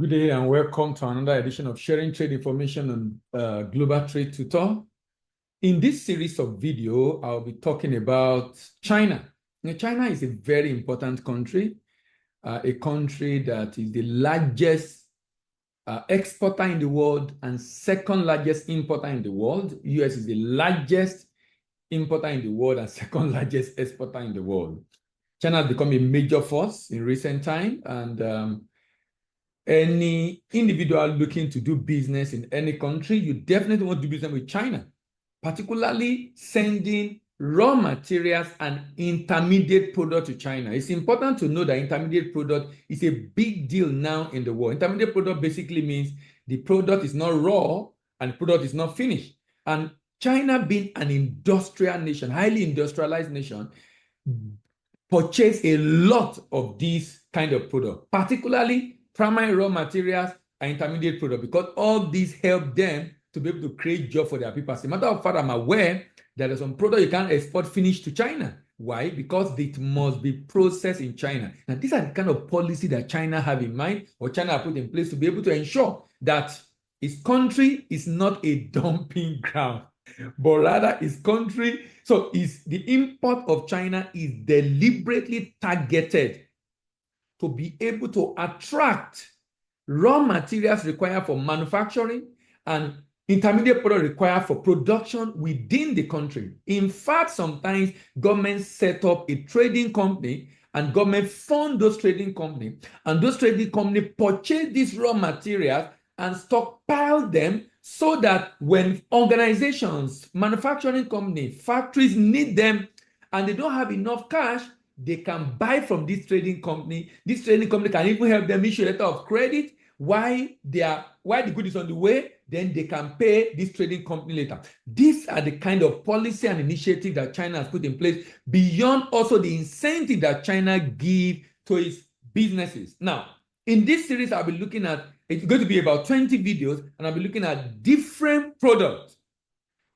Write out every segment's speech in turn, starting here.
Good day and welcome to another edition of Sharing Trade Information on Global Trade Tutor. In this series of video, I'll be talking about China. Now, China is a very important country, a country that is the largest exporter in the world and second largest importer in the world. US is the largest importer in the world and second largest exporter in the world. China has become a major force in recent time, and any individual looking to do business in any country, you definitely want to do business with China, particularly sending raw materials and intermediate product to China. It's important to know that intermediate product is a big deal now in the world. Intermediate product basically means the product is not raw and the product is not finished. And China, being an industrial nation, highly industrialized nation, purchase a lot of these kind of products, particularly primary raw materials and intermediate product, because all these help them to be able to create jobs for their people. As a matter of fact, I'm aware that there's some product you can't export finished to China. Why? Because it must be processed in China. Now, these are the kind of policy that China have in mind, or China have put in place to be able to ensure that its country is not a dumping ground, but rather its country, so is the import of China is deliberately targeted to be able to attract raw materials required for manufacturing and intermediate product required for production within the country. In fact, sometimes governments set up a trading company and government fund those trading companies, and those trading companies purchase these raw materials and stockpile them so that when organizations, manufacturing companies, factories need them and they don't have enough cash, they can buy from this trading company. This trading company can even help them issue a letter of credit while the good is on the way. Then they can pay this trading company later. These are the kind of policy and initiative that China has put in place, beyond also the incentive that China gives to its businesses. Now, in this series, I'll be looking at, it's going to be about 20 videos, and I'll be looking at different products,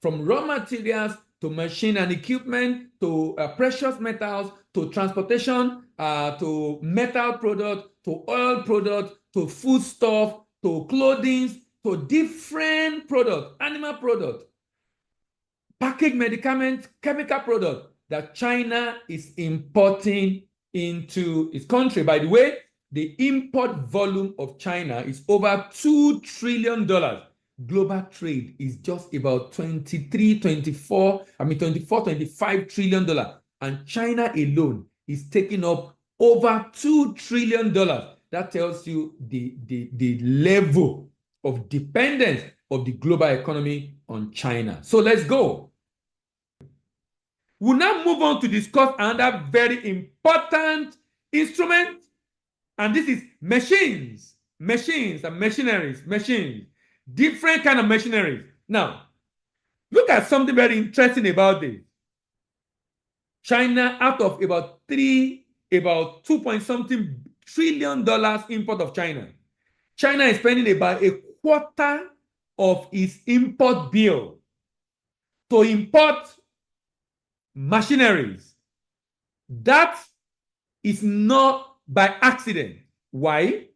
from raw materials to machine and equipment, to precious metals, to transportation, to metal product, to oil product, to foodstuff, to clothing, to different products, animal product, packaged medicament, chemical product that China is importing into its country. By the way, the import volume of China is over $2 trillion. Global trade is just about 24, $25 trillion. And China alone is taking up over $2 trillion. That tells you the level of dependence of the global economy on China. So let's go. We'll now move on to discuss another very important instrument, and this is machines and machineries, different kind of machineries. Now, look at something very interesting about this. China, out of about 2-point-something trillion dollars import of China is spending about a quarter of its import bill to import machineries. That is not by accident. Why?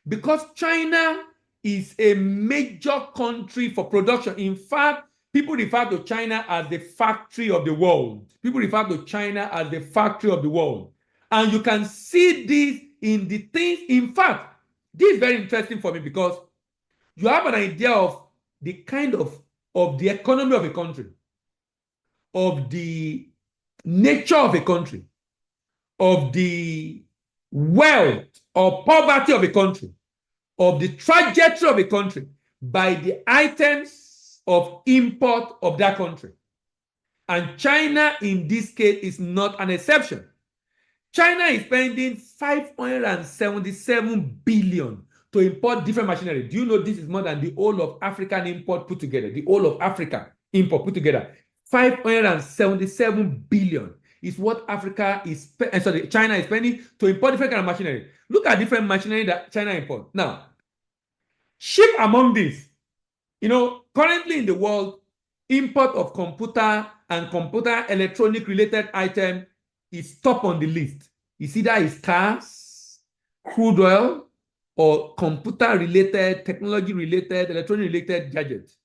Because China is a major country for production. In fact, people refer to China as the factory of the world. And you can see this in the things. In fact, this is very interesting for me because you have an idea of the kind of the economy of a country, of the nature of a country, of the wealth or poverty of a country, of the trajectory of a country by the items of import of that country. And China, in this case, is not an exception. China is spending $577 billion to import different machinery. Do you know this is more than the whole of African import put together? The whole of Africa import put together. $577 billion is what China is spending to import different kind of machinery. Look at different machinery that China imports. Now, chief among these, currently in the world, import of computer and computer electronic related item is top on the list. It's either cars, crude oil, or computer-related, technology-related, electronic-related gadgets.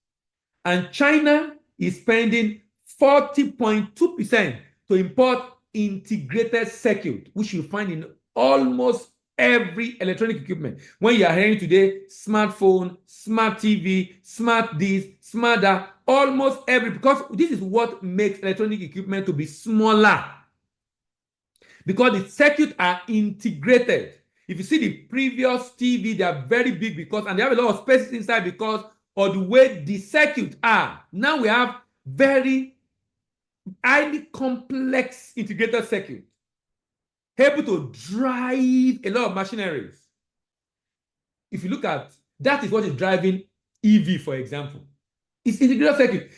And China is spending 40.2% to import integrated circuit, which you find in almost every electronic equipment. When you are hearing today, smartphone, smart TV, smart this, smart that, almost every, because this is what makes electronic equipment to be smaller. Because the circuits are integrated. If you see the previous TV, they are very big because, and they have a lot of spaces inside because of the way the circuits are. Now we have very highly complex integrated circuit, able to drive a lot of machineries. If you look at, that is what is driving EV, for example. It's integrated circuit.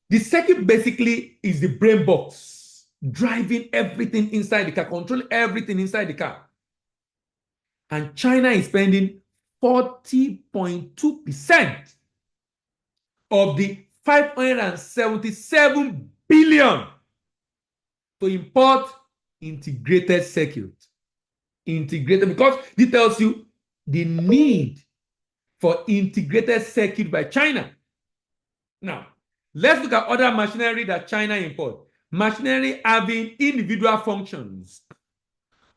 The circuit basically is the brain box, driving everything inside the car, controlling everything inside the car. And China is spending 40.2% of the 577 billion to import integrated circuit. Integrated, because this tells you the need for integrated circuit by China. Now, let's look at other machinery that China imports. Machinery having individual functions.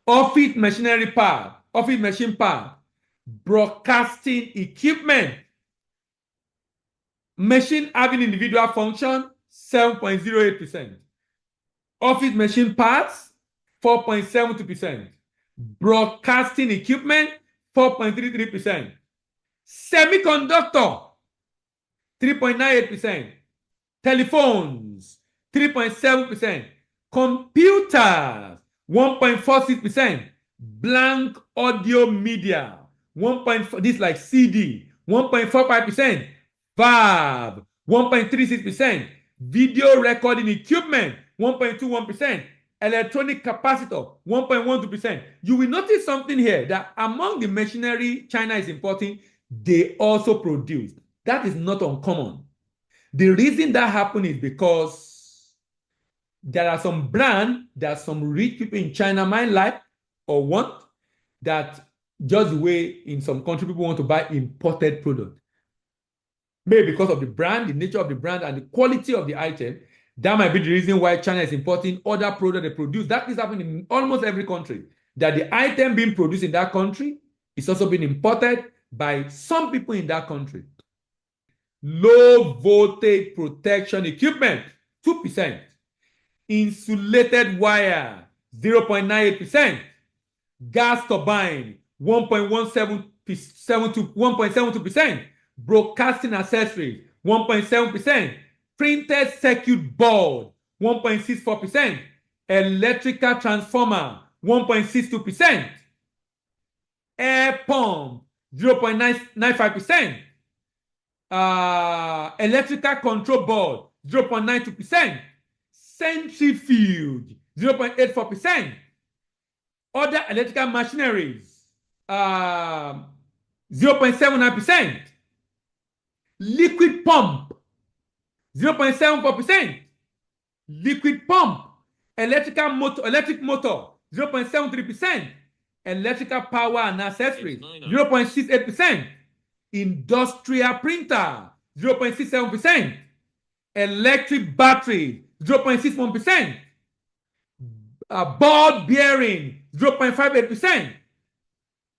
Office machinery part, office machine part, broadcasting equipment. Machine having individual function, 7.08%. Office machine parts, 4.72%. Broadcasting equipment, 4.33%. Semiconductor, 3.98%. Telephones, 3.7%. Computers, 1.46%. Blank audio media, 1.4, this like CD, 1.45%. Valve, 1.36%. Video recording equipment, 1.21%. Electronic capacitor, 1.12%. You will notice something here, that among the machinery China is importing, they also produce. That is not uncommon. The reason that happened is because there are some brands that some rich people in China might like or want, that just the way in some country people want to buy imported product. Maybe because of the brand, the nature of the brand, and the quality of the item. That might be the reason why China is importing other products they produce. That is happening in almost every country. That the item being produced in that country is also being imported by some people in that country. Low voltage protection equipment, 2%. Insulated wire, 0.98%. Gas turbine, 1.72%. Broadcasting accessories, 1.7%. Printed circuit board, 1.64%. Electrical transformer, 1.62%. Air pump, 0.95%. Electrical control board, 0.92%. Centrifuge, 0.84%. Other electrical machineries, 0.79%. Liquid pump, 0.74%. Liquid pump. Electric motor, 0.73%. Electrical power and accessories, 0.68%. Industrial printer, 0.67%. Electric battery, 0.61%. Ball bearing, 0.58%.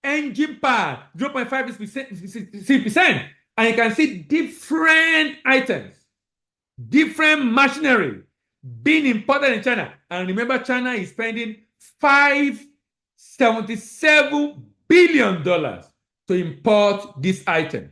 Engine part, 0.56%. And you can see different items, different machinery being imported in China. And remember, China is spending $577 billion to import this item.